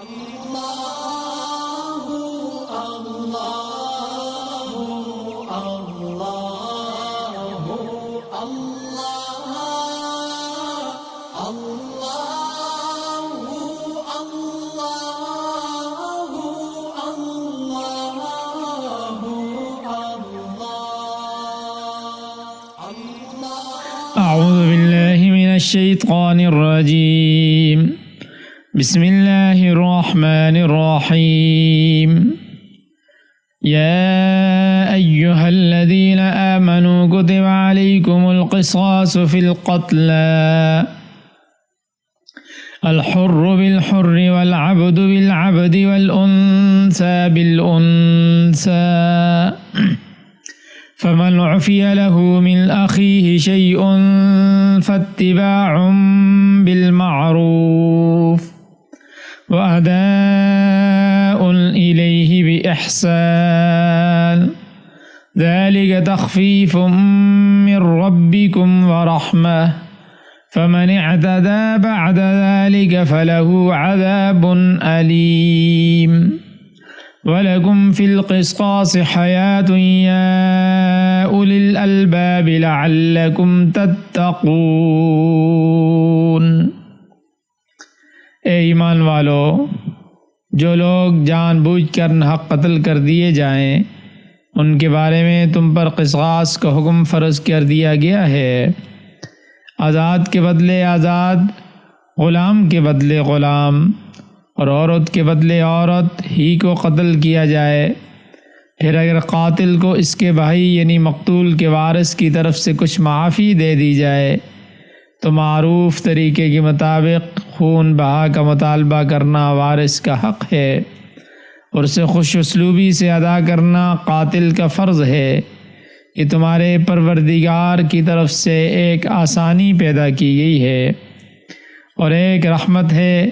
أعوذ بالله من الشيطان الرجيم بسم الله الرحمن الرحيم يا أيها الذين آمنوا كتب عليكم القصاص في القتلى الحر بالحر والعبد بالعبد والأنثى بالأنثى فمن عفي له من أخيه شيء فاتباع بالمعروف وأداء إليه بإحسان ذلك تخفيف من ربكم ورحمة فمن اعتدى بعد ذلك فله عذاب أليم وَلَكُمْ فِي الْقِصَاصِ حَيَاةٌ يَا أُولِي الْأَلْبَابِ لَعَلَّكُمْ تَتَّقُونَ۔ اے ایمان والو، جو لوگ جان بوجھ کر ناحق قتل کر دیے جائیں ان کے بارے میں تم پر قصاص کا حکم فرض کر دیا گیا ہے۔ آزاد کے بدلے آزاد، غلام کے بدلے غلام اور عورت کے بدلے عورت ہی کو قتل کیا جائے۔ پھر اگر قاتل کو اس کے بھائی یعنی مقتول کے وارث کی طرف سے کچھ معافی دے دی جائے تو معروف طریقے کے مطابق خون بہا کا مطالبہ کرنا وارث کا حق ہے، اور اسے خوش اسلوبی سے ادا کرنا قاتل کا فرض ہے۔ یہ تمہارے پروردگار کی طرف سے ایک آسانی پیدا کی گئی ہے اور ایک رحمت ہے۔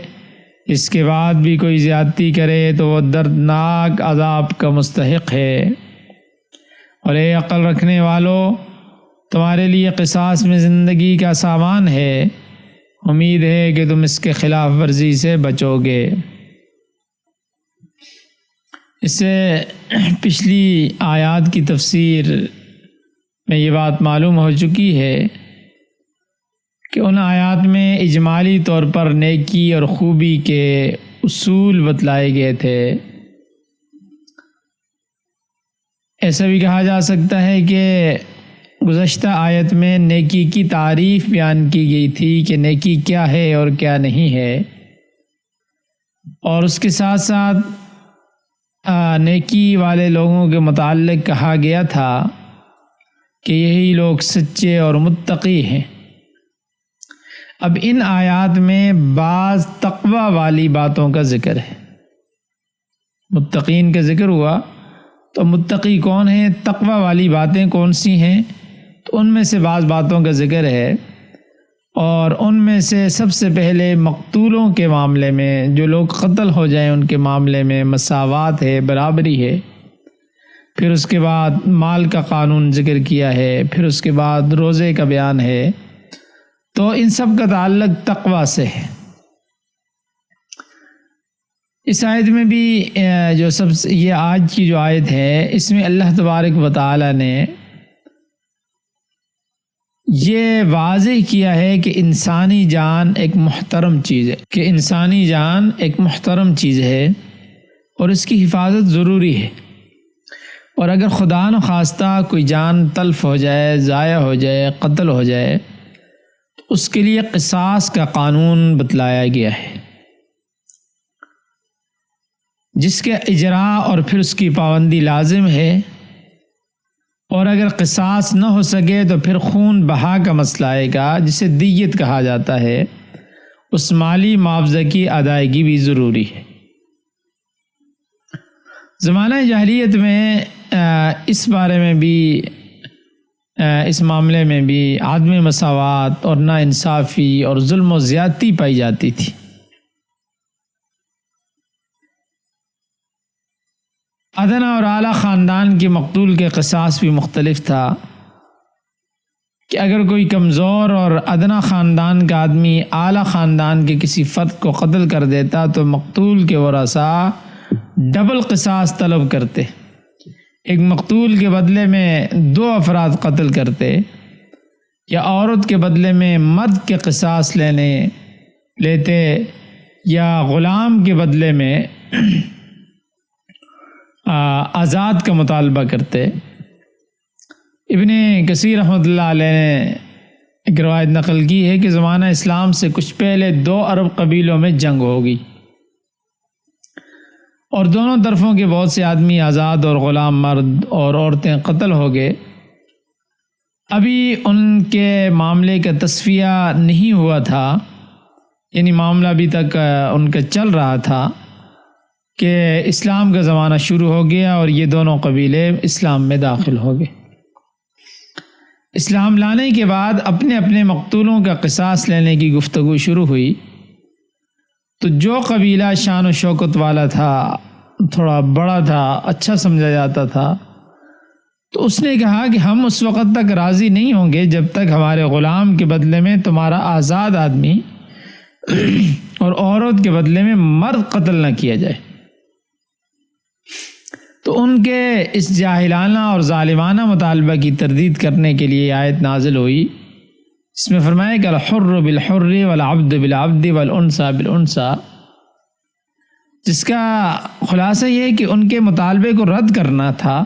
اس کے بعد بھی کوئی زیادتی کرے تو وہ دردناک عذاب کا مستحق ہے۔ اور اے عقل رکھنے والو، تمہارے لیے قصاص میں زندگی کا سامان ہے، امید ہے کہ تم اس کے خلاف ورزی سے بچو گے۔ اس سے پچھلی آیات کی تفسیر میں یہ بات معلوم ہو چکی ہے کہ ان آیات میں اجمالی طور پر نیکی اور خوبی کے اصول بتلائے گئے تھے۔ ایسا بھی کہا جا سکتا ہے کہ گزشتہ آیت میں نیکی کی تعریف بیان کی گئی تھی کہ نیکی کیا ہے اور کیا نہیں ہے، اور اس کے ساتھ ساتھ نیکی والے لوگوں کے متعلق کہا گیا تھا کہ یہی لوگ سچے اور متقی ہیں۔ اب ان آیات میں بعض تقوی والی باتوں کا ذکر ہے۔ متقین کا ذکر ہوا تو متقی کون ہیں، تقوی والی باتیں کون سی ہیں، تو ان میں سے بعض باتوں کا ذکر ہے، اور ان میں سے سب سے پہلے مقتولوں کے معاملے میں جو لوگ قتل ہو جائیں ان کے معاملے میں مساوات ہے، برابری ہے۔ پھر اس کے بعد مال کا قانون ذکر کیا ہے، پھر اس کے بعد روزے کا بیان ہے، تو ان سب کا تعلق تقوی سے ہے۔ اس آیت میں بھی یہ آج کی جو آیت ہے اس میں اللہ تبارک و تعالی نے یہ واضح کیا ہے کہ انسانی جان ایک محترم چیز ہے، اور اس کی حفاظت ضروری ہے، اور اگر خدا نخواستہ کوئی جان تلف ہو جائے، ضائع ہو جائے، قتل ہو جائے، اس کے لیے قصاص کا قانون بتلایا گیا ہے، جس کے اجراء اور پھر اس کی پابندی لازم ہے۔ اور اگر قصاص نہ ہو سکے تو پھر خون بہا کا مسئلہ آئے گا، جسے دیت کہا جاتا ہے، اس مالی معاوضہ کی ادائیگی بھی ضروری ہے۔ زمانہ جاہلیت میں اس بارے میں بھی، اس معاملے میں بھی عدم مساوات اور ناانصافی اور ظلم و زیادتی پائی جاتی تھی۔ ادنا اور اعلیٰ خاندان کے مقتول کے قصاص بھی مختلف تھا۔ کہ اگر کوئی کمزور اور ادنا خاندان کا آدمی اعلیٰ خاندان کے کسی فرد کو قتل کر دیتا تو مقتول کے ورثاء ڈبل قصاص طلب کرتے، ایک مقتول کے بدلے میں 2 افراد قتل کرتے، یا عورت کے بدلے میں مرد کے قصاص لیتے، یا غلام کے بدلے میں آزاد کا مطالبہ کرتے۔ ابن کثیر رحمۃ اللہ علیہ نے ایک روایت نقل کی ہے کہ زمانہ اسلام سے کچھ پہلے 2 عرب قبیلوں میں جنگ ہوگی اور دونوں طرفوں کے بہت سے آدمی آزاد اور غلام مرد اور عورتیں قتل ہو گئے۔ ابھی ان کے معاملے کا تصفیہ نہیں ہوا تھا، یعنی معاملہ ابھی تک ان کا چل رہا تھا کہ اسلام کا زمانہ شروع ہو گیا اور یہ دونوں قبیلے اسلام میں داخل ہو گئے۔ اسلام لانے کے بعد اپنے اپنے مقتولوں کا قصاص لینے کی گفتگو شروع ہوئی، تو جو قبیلہ شان و شوکت والا تھا، تھوڑا بڑا تھا، اچھا سمجھا جاتا تھا، تو اس نے کہا کہ ہم اس وقت تک راضی نہیں ہوں گے جب تک ہمارے غلام کے بدلے میں تمہارا آزاد آدمی اور عورت کے بدلے میں مرد قتل نہ کیا جائے۔ تو ان کے اس جاہلانہ اور ظالمانہ مطالبہ کی تردید کرنے کے لیے آیت نازل ہوئی، اس میں فرمایا کہ الحر بالحر والعبد بالعبد والانثى بالانثى، جس کا خلاصہ یہ ہے کہ ان کے مطالبے کو رد کرنا تھا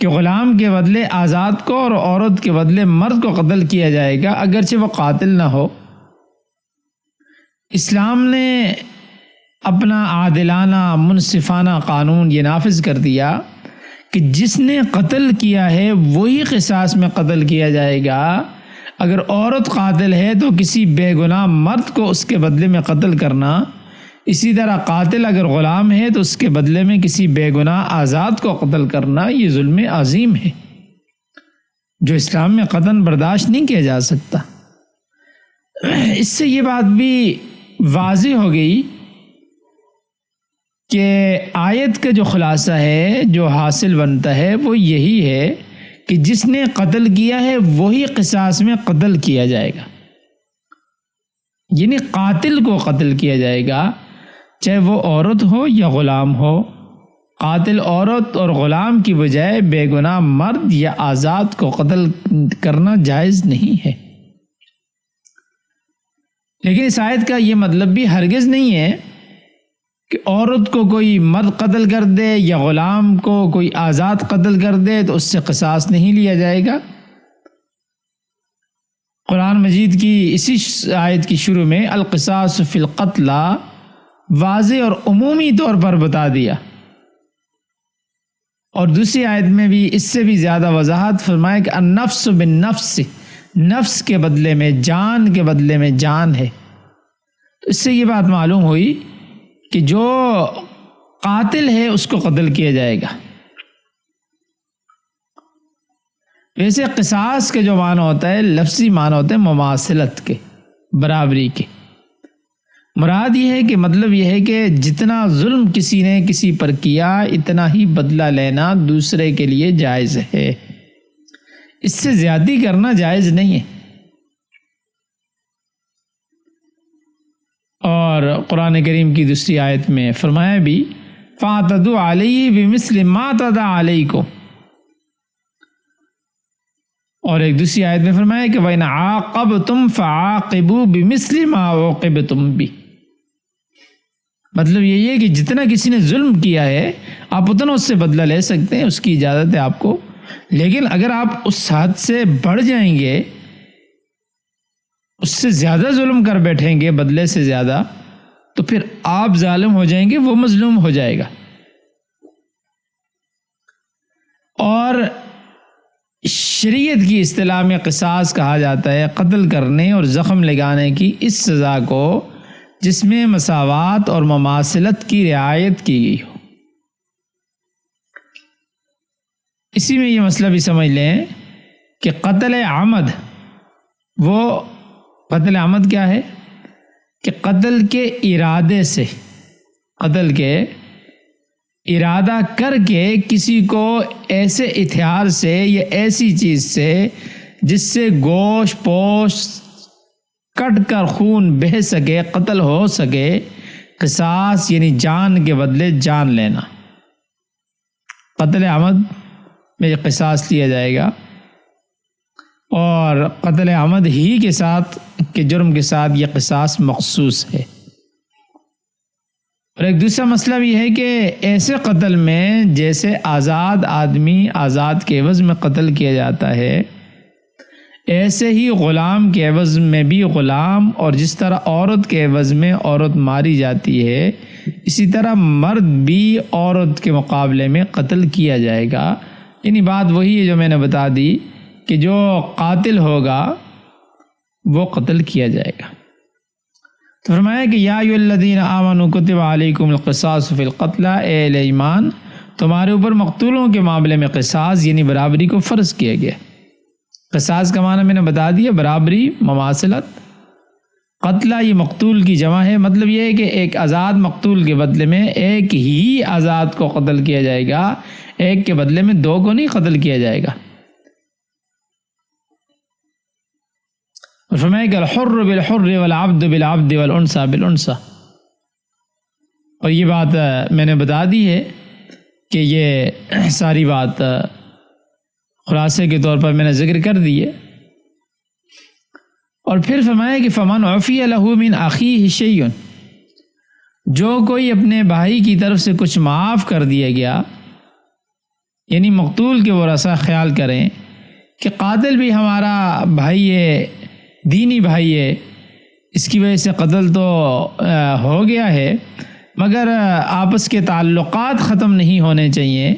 کہ غلام کے بدلے آزاد کو اور عورت کے بدلے مرد کو قتل کیا جائے گا اگرچہ وہ قاتل نہ ہو۔ اسلام نے اپنا عادلانہ منصفانہ قانون یہ نافذ کر دیا کہ جس نے قتل کیا ہے وہی قصاص میں قتل کیا جائے گا۔ اگر عورت قاتل ہے تو کسی بے گناہ مرد کو اس کے بدلے میں قتل کرنا، اسی طرح قاتل اگر غلام ہے تو اس کے بدلے میں کسی بے گناہ آزاد کو قتل کرنا، یہ ظلم عظیم ہے جو اسلام میں قطعاً برداشت نہیں کیا جا سکتا۔ اس سے یہ بات بھی واضح ہو گئی کہ آیت کا جو خلاصہ ہے، جو حاصل بنتا ہے، وہ یہی ہے کہ جس نے قتل کیا ہے وہی قصاص میں قتل کیا جائے گا، یعنی قاتل کو قتل کیا جائے گا، چاہے وہ عورت ہو یا غلام ہو۔ قاتل عورت اور غلام کی بجائے بے گناہ مرد یا آزاد کو قتل کرنا جائز نہیں ہے۔ لیکن اس آیت کا یہ مطلب بھی ہرگز نہیں ہے کہ عورت کو کوئی مرد قتل کر دے یا غلام کو کوئی آزاد قتل کر دے تو اس سے قصاص نہیں لیا جائے گا۔ قرآن مجید کی اسی آیت کی شروع میں القصاص فی القتلى واضح اور عمومی طور پر بتا دیا، اور دوسری آیت میں بھی اس سے بھی زیادہ وضاحت فرمایا کہ النفس بالنفس، نفس کے بدلے میں جان کے بدلے میں جان ہے۔ تو اس سے یہ بات معلوم ہوئی کہ جو قاتل ہے اس کو قتل کیا جائے گا۔ ویسے قصاص کے جو معنی ہوتا ہے، لفظی معنی ہوتے ہیں مماثلت کے، برابری کے۔ مراد یہ ہے کہ مطلب یہ ہے کہ جتنا ظلم کسی نے کسی پر کیا اتنا ہی بدلہ لینا دوسرے کے لیے جائز ہے، اس سے زیادتی کرنا جائز نہیں ہے۔ اور قرآن کریم کی دوسری آیت میں فرمایا بھی فَاعْتَدُوا عَلَيْهِ بِمِثْلِ مَا اعْتَدَىٰ عَلَيْكُمْ، اور ایک دوسری آیت میں فرمایا کہ وَإِنْ عَاقَبْتُمْ فَعَاقِبُوا بِمِثْلِ مَا عُوقِبْتُمْ بِهِ، مطلب یہی ہے کہ جتنا کسی نے ظلم کیا ہے آپ اتنا اس سے بدلہ لے سکتے ہیں، اس کی اجازت ہے آپ کو، لیکن اگر آپ اس حد سے بڑھ جائیں گے، اس سے زیادہ ظلم کر بیٹھیں گے بدلے سے زیادہ، تو پھر آپ ظالم ہو جائیں گے، وہ مظلوم ہو جائے گا۔ اور شریعت کی اصطلاح میں قصاص کہا جاتا ہے قتل کرنے اور زخم لگانے کی اس سزا کو جس میں مساوات اور مماثلت کی رعایت کی گئی ہو۔ اسی میں یہ مسئلہ بھی سمجھ لیں کہ قتل عمد، وہ قتل عمد کیا ہے کہ قتل کے ارادے سے، قتل کے ارادہ کر کے کسی کو ایسے ہتھیار سے یا ایسی چیز سے جس سے گوشت پوشت کٹ کر خون بہہ سکے، قتل ہو سکے۔ قصاص یعنی جان کے بدلے جان لینا، قتل عمد میں قصاص لیا جائے گا، اور قتل عمد ہی کے ساتھ کے جرم کے ساتھ یہ قصاص مخصوص ہے۔ اور ایک دوسرا مسئلہ بھی ہے کہ ایسے قتل میں جیسے آزاد آدمی آزاد کے عوض میں قتل کیا جاتا ہے، ایسے ہی غلام کے عوض میں بھی غلام، اور جس طرح عورت کے عوض میں عورت ماری جاتی ہے، اسی طرح مرد بھی عورت کے مقابلے میں قتل کیا جائے گا۔ یعنی بات وہی ہے جو میں نے بتا دی کہ جو قاتل ہوگا وہ قتل کیا جائے گا۔ تو فرمایا کہ یا ایھا الذین آمنوا کتب علیکم القصاص فی القتلى، اے اہل ایمان تمہارے اوپر مقتولوں کے معاملے میں قصاص یعنی برابری کو فرض کیا گیا۔ قصاص کا معنی میں نے بتا دیا، برابری، مماثلت۔ قتلہ یہ مقتول کی جمع ہے، مطلب یہ ہے کہ ایک آزاد مقتول کے بدلے میں ایک ہی آزاد کو قتل کیا جائے گا، ایک کے بدلے میں دو کو نہیں قتل کیا جائے گا۔ اور فرمایا کہ الحر بالحر والعبد بالعبد والانثى بالانثى۔ اور یہ بات میں نے بتا دی ہے کہ یہ ساری بات خلاصے کے طور پر میں نے ذکر کر دی ہے۔ اور پھر فرمایا کہ فمن عفی لہ من اخیہ شیء، جو کوئی اپنے بھائی کی طرف سے کچھ معاف کر دیا گیا، یعنی مقتول کے ورثہ خیال کریں کہ قاتل بھی ہمارا بھائی ہے، دینی بھائی ہے، اس کی وجہ سے قتل تو ہو گیا ہے، مگر آپس کے تعلقات ختم نہیں ہونے چاہیے،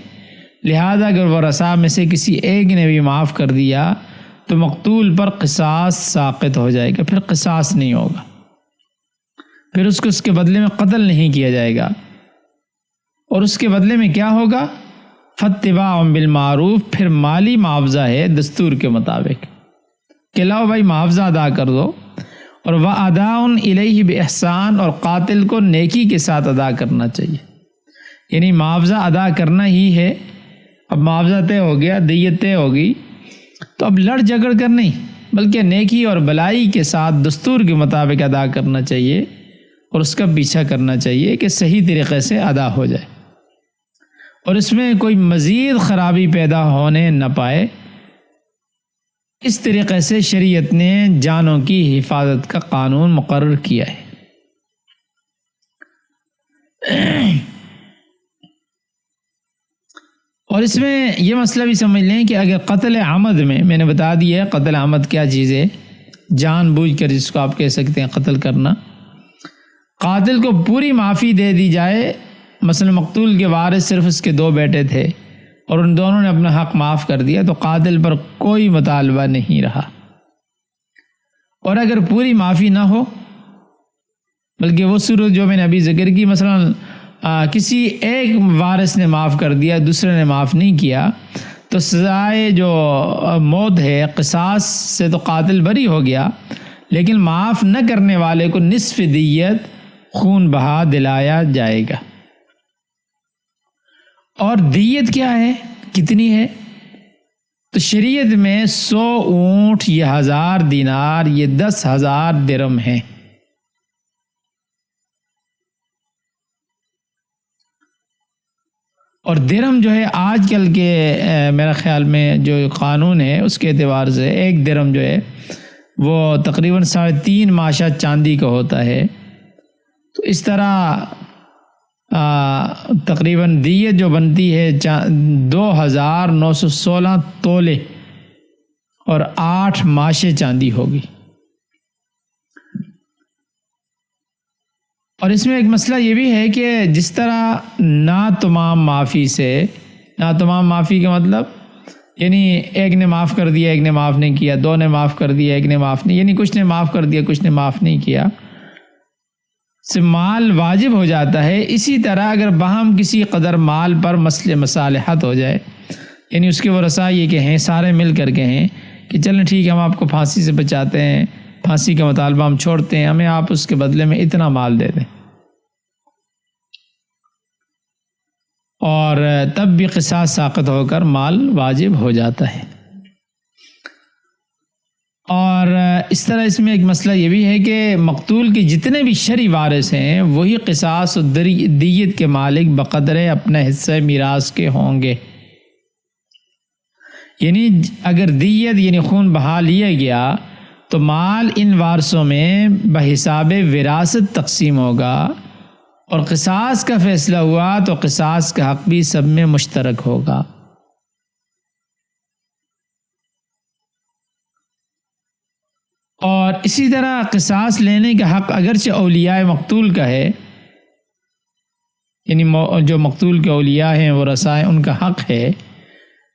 لہذا اگر ورثاء میں سے کسی ایک نے بھی معاف کر دیا تو مقتول پر قصاص ساقط ہو جائے گا، پھر قصاص نہیں ہوگا، پھر اس کو اس کے بدلے میں قتل نہیں کیا جائے گا، اور اس کے بدلے میں کیا ہوگا؟ فاتباع بالمعروف، پھر مالی معاوضہ ہے دستور کے مطابق کہ لاؤ بھائی معاوضہ ادا کر دو، اور وَأَدَاءٌ إِلَيْهِ بِإِحْسَان، اور قاتل کو نیکی کے ساتھ ادا کرنا چاہیے، یعنی معاوضہ ادا کرنا ہی ہے۔ اب معاوضہ طے ہو گیا، دیت طے ہو گئی، تو اب لڑ جھگڑ کر نہیں بلکہ نیکی اور بلائی کے ساتھ دستور کے مطابق ادا کرنا چاہیے، اور اس کا پیچھا کرنا چاہیے کہ صحیح طریقے سے ادا ہو جائے، اور اس میں کوئی مزید خرابی پیدا ہونے نہ پائے۔ اس طریقے سے شریعت نے جانوں کی حفاظت کا قانون مقرر کیا ہے۔ اور اس میں یہ مسئلہ بھی سمجھ لیں کہ اگر قتل عمد میں نے بتا دیا ہے قتل عمد کیا چیز ہے، جان بوجھ کر جس کو آپ کہہ سکتے ہیں قتل کرنا، قاتل کو پوری معافی دے دی جائے، مثلا مقتول کے وارث صرف اس کے 2 بیٹے تھے اور ان دونوں نے اپنا حق معاف کر دیا، تو قاتل پر کوئی مطالبہ نہیں رہا۔ اور اگر پوری معافی نہ ہو، بلکہ وہ صورت جو میں نے ابھی ذکر کی، مثلا کسی ایک وارث نے معاف کر دیا، دوسرے نے معاف نہیں کیا، تو سزائے جو موت ہے، قصاص سے تو قاتل بری ہو گیا، لیکن معاف نہ کرنے والے کو نصف دیت خون بہا دلایا جائے گا۔ اور دیت کیا ہے، کتنی ہے؟ تو شریعت میں 100 اونٹ یہ 1000 دینار یہ 10,000 درہم ہیں۔ اور درہم جو ہے آج کل کے میرا خیال میں جو قانون ہے اس کے اعتبار سے ایک درہم جو ہے وہ تقریباً 3.5 ماشا چاندی کا ہوتا ہے۔ تو اس طرح تقریباً دیت جو بنتی ہے 2916 تولے اور 8 ماشے چاندی ہوگی۔ اور اس میں ایک مسئلہ یہ بھی ہے کہ جس طرح ناتمام معافی سے، ناتمام معافی کا مطلب یعنی ایک نے معاف کر دیا ایک نے معاف نہیں کیا، 2 نے معاف کر دیا ایک نے معاف نہیں، یعنی کچھ نے معاف کر دیا کچھ نے معاف نہیں کیا، سے مال واجب ہو جاتا ہے۔ اسی طرح اگر باہم کسی قدر مال پر مصالحت ہو جائے، یعنی اس کے ورثاء یہ کہ ہیں سارے مل کر کے ہیں کہ چلیں ٹھیک ہے ہم آپ کو پھانسی سے بچاتے ہیں، پھانسی کا مطالبہ ہم چھوڑتے ہیں، ہمیں آپ اس کے بدلے میں اتنا مال دے دیں، اور تب بھی قصاص ساقط ہو کر مال واجب ہو جاتا ہے۔ اور اس طرح اس میں ایک مسئلہ یہ بھی ہے کہ مقتول کے جتنے بھی شرعی وارث ہیں وہی قصاص و دیت کے مالک بقدر اپنا حصہ میراث کے ہوں گے. یعنی اگر دیت یعنی خون بہا لیا گیا تو مال ان وارثوں میں بحساب وراثت تقسیم ہوگا، اور قصاص کا فیصلہ ہوا تو قصاص کا حق بھی سب میں مشترک ہوگا. اور اسی طرح قصاص لینے کا حق اگرچہ اولیاء مقتول کا ہے، یعنی جو مقتول کے اولیاء ہیں ورثاء ہیں ان کا حق ہے،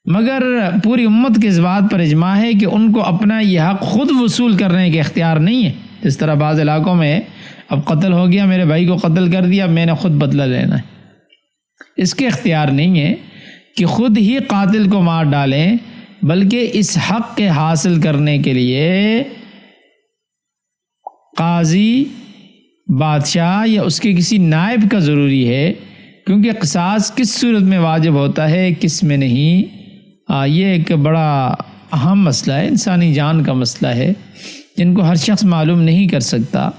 مگر پوری امت کے اس بات پر اجماع ہے کہ ان کو اپنا یہ حق خود وصول کرنے کے اختیار نہیں ہے. جس طرح بعض علاقوں میں اب قتل ہو گیا، میرے بھائی کو قتل کر دیا، میں نے خود بدلہ لینا ہے، اس کے اختیار نہیں ہے کہ خود ہی قاتل کو مار ڈالیں، بلکہ اس حق کے حاصل کرنے کے لیے قاضی، بادشاہ یا اس کے کسی نائب کا ضروری ہے، کیونکہ قصاص کس صورت میں واجب ہوتا ہے کس میں نہیں. یہ ایک بڑا اہم مسئلہ ہے، انسانی جان کا مسئلہ ہے جن کو ہر شخص معلوم نہیں کر سکتا.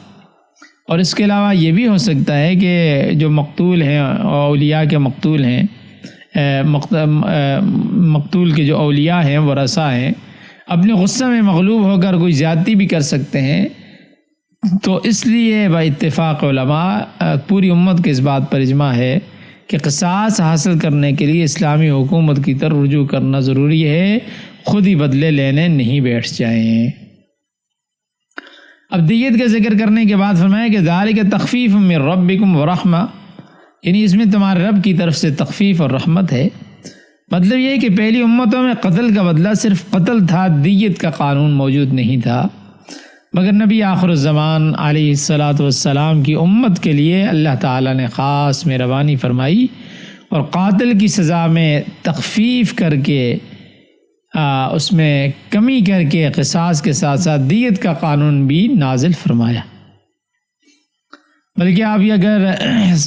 اور اس کے علاوہ یہ بھی ہو سکتا ہے کہ جو مقتول ہیں، اولیاء کے مقتول ہیں، مقتول کے جو اولیاء ہیں ورثاء ہیں، اپنے غصہ میں مغلوب ہو کر کوئی زیادتی بھی کر سکتے ہیں. تو اس لیے با اتفاق علماء پوری امت کے اس بات پر اجماع ہے کہ قصاص حاصل کرنے کے لیے اسلامی حکومت کی طرف رجوع کرنا ضروری ہے، خود ہی بدلے لینے نہیں بیٹھ جائیں. اب دیت کا ذکر کرنے کے بعد فرمایا کہ ذالک تخفیف من ربکم ورحمہ، یعنی اس میں تمہارے رب کی طرف سے تخفیف اور رحمت ہے. مطلب یہ ہے کہ پہلی امتوں میں قتل کا بدلہ صرف قتل تھا، دیت کا قانون موجود نہیں تھا، مگر نبی آخر الزمان علیہ الصلاۃ والسلام کی امت کے لیے اللہ تعالیٰ نے خاص مہربانی فرمائی اور قاتل کی سزا میں تخفیف کر کے اس میں کمی کر کے قصاص کے ساتھ ساتھ دیت کا قانون بھی نازل فرمایا. بلکہ آپ اگر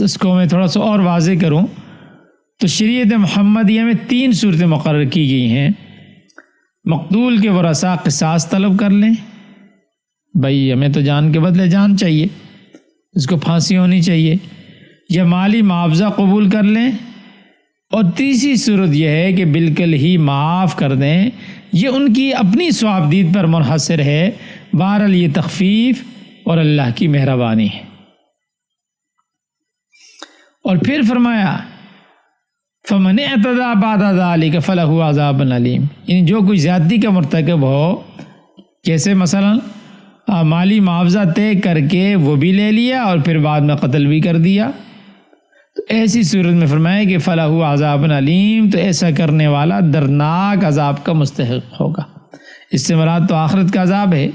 اس کو میں تھوڑا سا اور واضح کروں تو شریعت محمدیہ میں 3 صورتیں مقرر کی گئی ہیں. مقتول کے ورثاء قصاص طلب کر لیں، بھائی ہمیں تو جان کے بدلے جان چاہیے، اس کو پھانسی ہونی چاہیے، یا مالی معاوضہ قبول کر لیں، اور تیسری صورت یہ ہے کہ بالکل ہی معاف کر دیں. یہ ان کی اپنی ثوابدید پر منحصر ہے، بہرحال یہ تخفیف اور اللہ کی مہربانی ہے. اور پھر فرمایا فَمَنِ اعْتَدَىٰ بَعْدَ ذَلِكَ فَلَهُ عَذَابٌ عَلِيمٌ، یعنی جو کوئی زیادتی کا مرتکب ہو، کیسے مثلا مالی معاوضہ طے کر کے وہ بھی لے لیا اور پھر بعد میں قتل بھی کر دیا، تو ایسی صورت میں فرمایا کہ فَلَهُ عَذَابٌ عَلِيمٌ، تو ایسا کرنے والا درناک عذاب کا مستحق ہوگا. اس سے مراد تو آخرت کا عذاب ہے.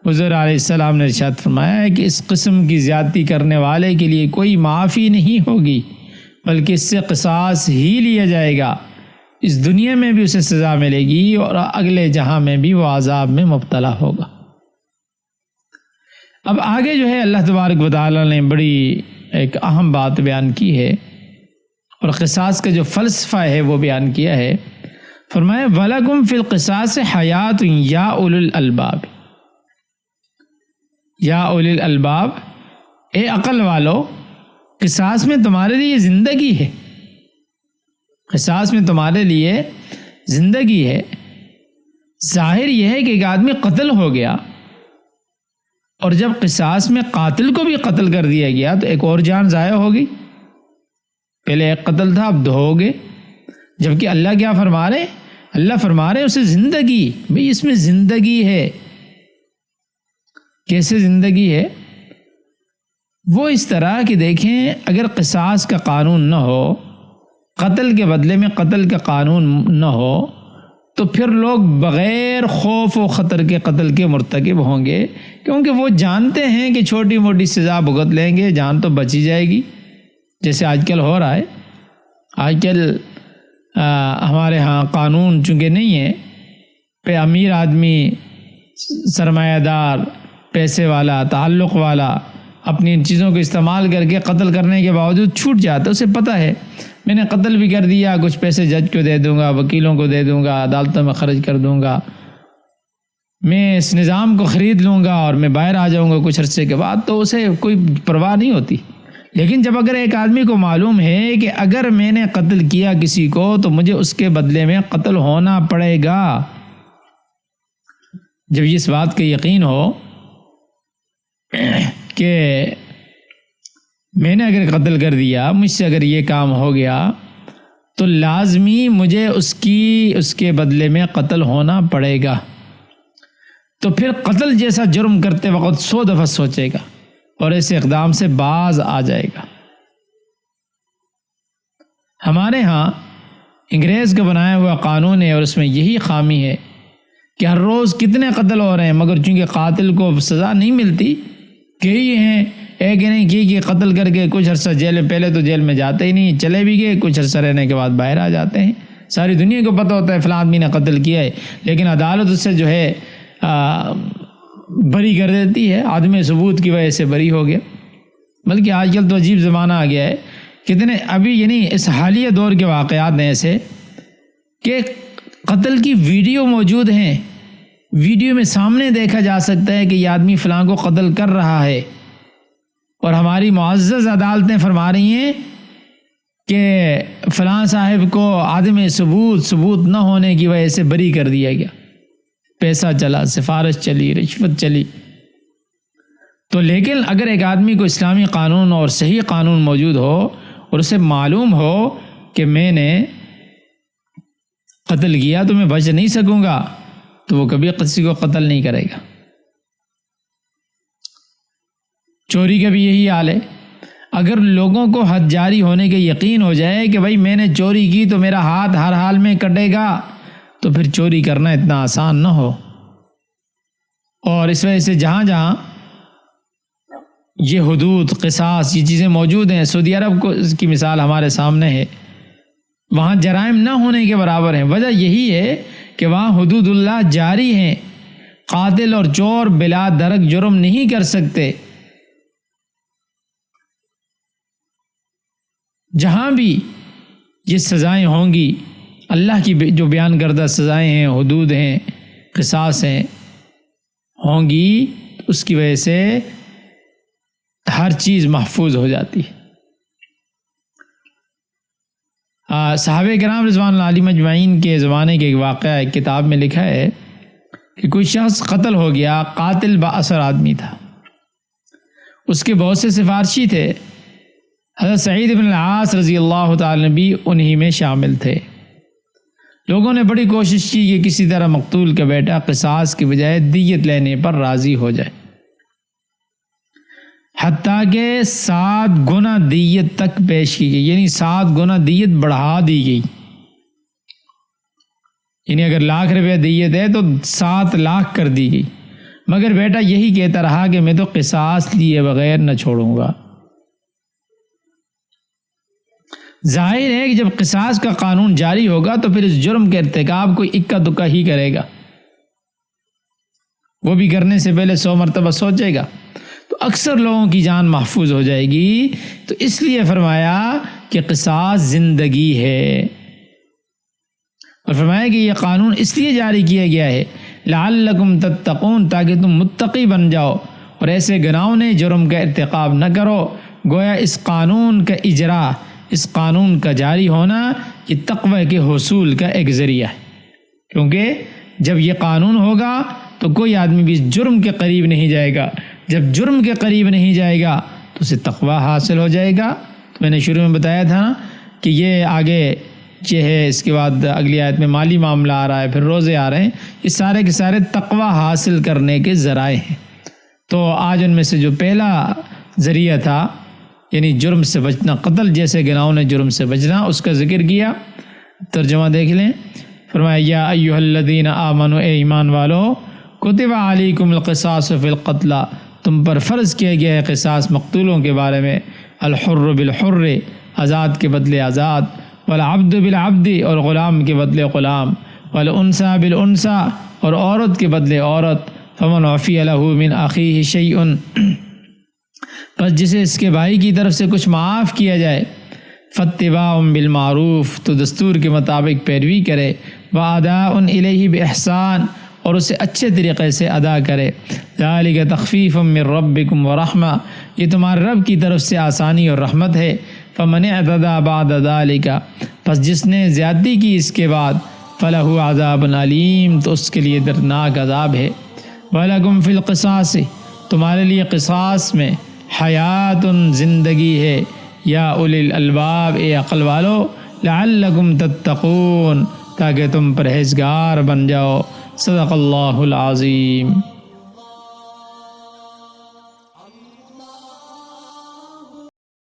حضور علیہ السلام نے ارشاد فرمایا ہے کہ اس قسم کی زیادتی کرنے والے کے لیے کوئی معافی نہیں ہوگی، بلکہ اس سے قصاص ہی لیا جائے گا. اس دنیا میں بھی اسے سزا ملے گی اور اگلے جہاں میں بھی وہ عذاب میں مبتلا ہوگا. اب آگے جو ہے اللہ تبارک و تعالیٰ نے بڑی ایک اہم بات بیان کی ہے اور قصاص کا جو فلسفہ ہے وہ بیان کیا ہے. فرمایا وَلَكُمْ فِي الْقِصَاصِ حَيَاتٌ يَا أُولِي الْأَلْبَابِ، یا اولی الالباب، اے عقل والو، قصاص میں تمہارے لیے زندگی ہے، قصاص میں تمہارے لیے زندگی ہے. ظاہر یہ ہے کہ ایک آدمی قتل ہو گیا اور جب قصاص میں قاتل کو بھی قتل کر دیا گیا تو ایک اور جان ضائع ہوگی. پہلے ایک قتل تھا، اب 2 ہو گئے. جبکہ اللہ کیا فرما رہے؟ اللہ فرما رہے اسے زندگی، بھئی اس میں زندگی ہے. کیسے زندگی ہے؟ وہ اس طرح کہ دیکھیں اگر قصاص کا قانون نہ ہو، قتل کے بدلے میں قتل کا قانون نہ ہو، تو پھر لوگ بغیر خوف و خطر کے قتل کے مرتکب ہوں گے، کیونکہ وہ جانتے ہیں کہ چھوٹی موٹی سزا بھگت لیں گے، جان تو بچی جائے گی. جیسے آج کل ہو رہا ہے. آج کل ہمارے ہاں قانون چونکہ نہیں ہے، پہ امیر آدمی، سرمایہ دار، پیسے والا، تعلق والا اپنی ان چیزوں کو استعمال کر کے قتل کرنے کے باوجود چھوٹ جاتا. اسے پتہ ہے میں نے قتل بھی کر دیا، کچھ پیسے جج کو دے دوں گا، وکیلوں کو دے دوں گا، عدالتوں میں خرچ کر دوں گا، میں اس نظام کو خرید لوں گا اور میں باہر آ جاؤں گا کچھ عرصے کے بعد، تو اسے کوئی پرواہ نہیں ہوتی۔ لیکن جب اگر ایک آدمی کو معلوم ہے کہ اگر میں نے قتل کیا کسی کو تو مجھے اس کے بدلے میں قتل ہونا پڑے گا، جب اس بات کا یقین ہو کہ میں نے اگر قتل کر دیا، مجھ سے اگر یہ کام ہو گیا تو لازمی مجھے اس کے بدلے میں قتل ہونا پڑے گا، تو پھر قتل جیسا جرم کرتے وقت 100 دفعہ سوچے گا اور ایسے اقدام سے باز آ جائے گا۔ ہمارے ہاں انگریز کا بنایا ہوا قانون ہے اور اس میں یہی خامی ہے کہ ہر روز کتنے قتل ہو رہے ہیں، مگر چونکہ قاتل کو سزا نہیں ملتی، کئی ہیں ایک ہی نہیں کہ قتل کر کے کچھ عرصہ جیل میں، پہلے تو جیل میں جاتے ہی نہیں، چلے بھی گئے، کچھ عرصہ رہنے کے بعد باہر آ جاتے ہیں، ساری دنیا کو پتہ ہوتا ہے فلاں آدمی نے قتل کیا ہے، لیکن عدالت اس سے جو ہے بری کر دیتی ہے، عدم ثبوت کی وجہ سے بری ہو گیا۔ بلکہ آج کل تو عجیب زمانہ آ گیا ہے، کتنے ابھی یعنی اس حالیہ دور کے واقعات ہیں ایسے کہ قتل کی ویڈیو موجود ہیں، ویڈیو میں سامنے دیکھا جا سکتا ہے کہ یہ آدمی فلاں کو قتل کر رہا ہے، اور ہماری معزز عدالتیں فرما رہی ہیں کہ فلاں صاحب کو عدم ثبوت نہ ہونے کی وجہ سے بری کر دیا گیا، پیسہ چلا، سفارش چلی، رشوت چلی۔ تو لیکن اگر ایک آدمی کو اسلامی قانون اور صحیح قانون موجود ہو اور اسے معلوم ہو کہ میں نے قتل کیا تو میں بچ نہیں سکوں گا، تو وہ کبھی کسی کو قتل نہیں کرے گا۔ چوری کا بھی یہی حال ہے، اگر لوگوں کو حد جاری ہونے کے یقین ہو جائے کہ بھائی میں نے چوری کی تو میرا ہاتھ ہر حال میں کٹے گا، تو پھر چوری کرنا اتنا آسان نہ ہو۔ اور اس وجہ سے جہاں جہاں یہ حدود، قصاص، یہ چیزیں موجود ہیں، سعودی عرب کو اس کی مثال ہمارے سامنے ہے، وہاں جرائم نہ ہونے کے برابر ہیں۔ وجہ یہی ہے کہ وہاں حدود اللہ جاری ہیں، قاتل اور چور بلا درک جرم نہیں کر سکتے۔ جہاں بھی یہ سزائیں ہوں گی، اللہ کی جو بیان کردہ سزائیں ہیں، حدود ہیں، قصاص ہیں، ہوں گی، اس کی وجہ سے ہر چیز محفوظ ہو جاتی ہے۔ صحابہ کرام رضوان اللہ علیہم اجمعین کے زمانے کے ایک واقعہ ایک کتاب میں لکھا ہے کہ کوئی شخص قتل ہو گیا، قاتل با اثر آدمی تھا، اس کے بہت سے سفارشی تھے، حضرت سعید بن العاص رضی اللہ تعالی عنہ بھی انہی میں شامل تھے۔ لوگوں نے بڑی کوشش کی کہ کسی طرح مقتول کا بیٹا قصاص کی بجائے دیت لینے پر راضی ہو جائے، حتیٰ کہ 7 گنا دیت تک پیش کی گئی، یعنی 7 گنا دیت بڑھا دی گئی، یعنی اگر لاکھ روپے دیت ہے تو 7 لاکھ کر دی گئی، مگر بیٹا یہی کہتا رہا کہ میں تو قصاص لیے بغیر نہ چھوڑوں گا۔ ظاہر ہے کہ جب قصاص کا قانون جاری ہوگا تو پھر اس جرم کے ارتکاب کوئی اکا دکا ہی کرے گا، وہ بھی کرنے سے پہلے 100 مرتبہ سوچے گا، تو اکثر لوگوں کی جان محفوظ ہو جائے گی۔ تو اس لیے فرمایا کہ قصاص زندگی ہے، اور فرمایا کہ یہ قانون اس لیے جاری کیا گیا ہے لعلکم تتقون، تاکہ تم متقی بن جاؤ اور ایسے گناہوں جرم کا ارتکاب نہ کرو۔ گویا اس قانون کا اجرا، اس قانون کا جاری ہونا یہ تقوی کے حصول کا ایک ذریعہ ہے، کیونکہ جب یہ قانون ہوگا تو کوئی آدمی بھی جرم کے قریب نہیں جائے گا، جب جرم کے قریب نہیں جائے گا تو اسے تقوی حاصل ہو جائے گا۔ تو میں نے شروع میں بتایا تھا نا کہ یہ آگے یہ ہے، اس کے بعد اگلی آیت میں مالی معاملہ آ رہا ہے، پھر روزے آ رہے ہیں، یہ سارے کے سارے تقوی حاصل کرنے کے ذرائع ہیں۔ تو آج ان میں سے جو پہلا ذریعہ تھا یعنی جرم سے بچنا، قتل جیسے گناہوں نے جرم سے بچنا، اس کا ذکر کیا۔ ترجمہ دیکھ لیں، فرمایا یا ایھا الذین آمنوا، اے ایمان والو، کتب علیکم القصاص فی القتلی، تم پر فرض کیا گیا ہے قصاص مقتولوں کے بارے میں، الحر بالحر، آزاد کے بدلے آزاد، والعبد بالعبد، اور غلام کے بدلے غلام، والانثی بالانثی، اور عورت کے بدلے عورت، فمن عفی لہ من اخیہ شیء، پس جسے اس کے بھائی کی طرف سے کچھ معاف کیا جائے، فاتباع بالمعروف، تو دستور کے مطابق پیروی کرے، واداء الیہ باحسان، اور اسے اچھے طریقے سے ادا کرے۔ ذالک تخفیف من ربکم ورحمہ، یہ تمہارے رب کی طرف سے آسانی اور رحمت ہے۔ فمن اعتدی بعد ذالک، پس جس نے زیادتی کی اس کے بعد، فلہ عذاب علیم، تو اس کے لیے دردناک عذاب ہے۔ وَلَكُمْ فِي الْقِصَاصِ، تمہارے لیے قصاص میں حیات، زندگی ہے، یا اولی الالباب، اے عقل والو، لعلکم تتقون، تاکہ تم پرہیزگار بن جاؤ۔ صدق اللہ العظیم۔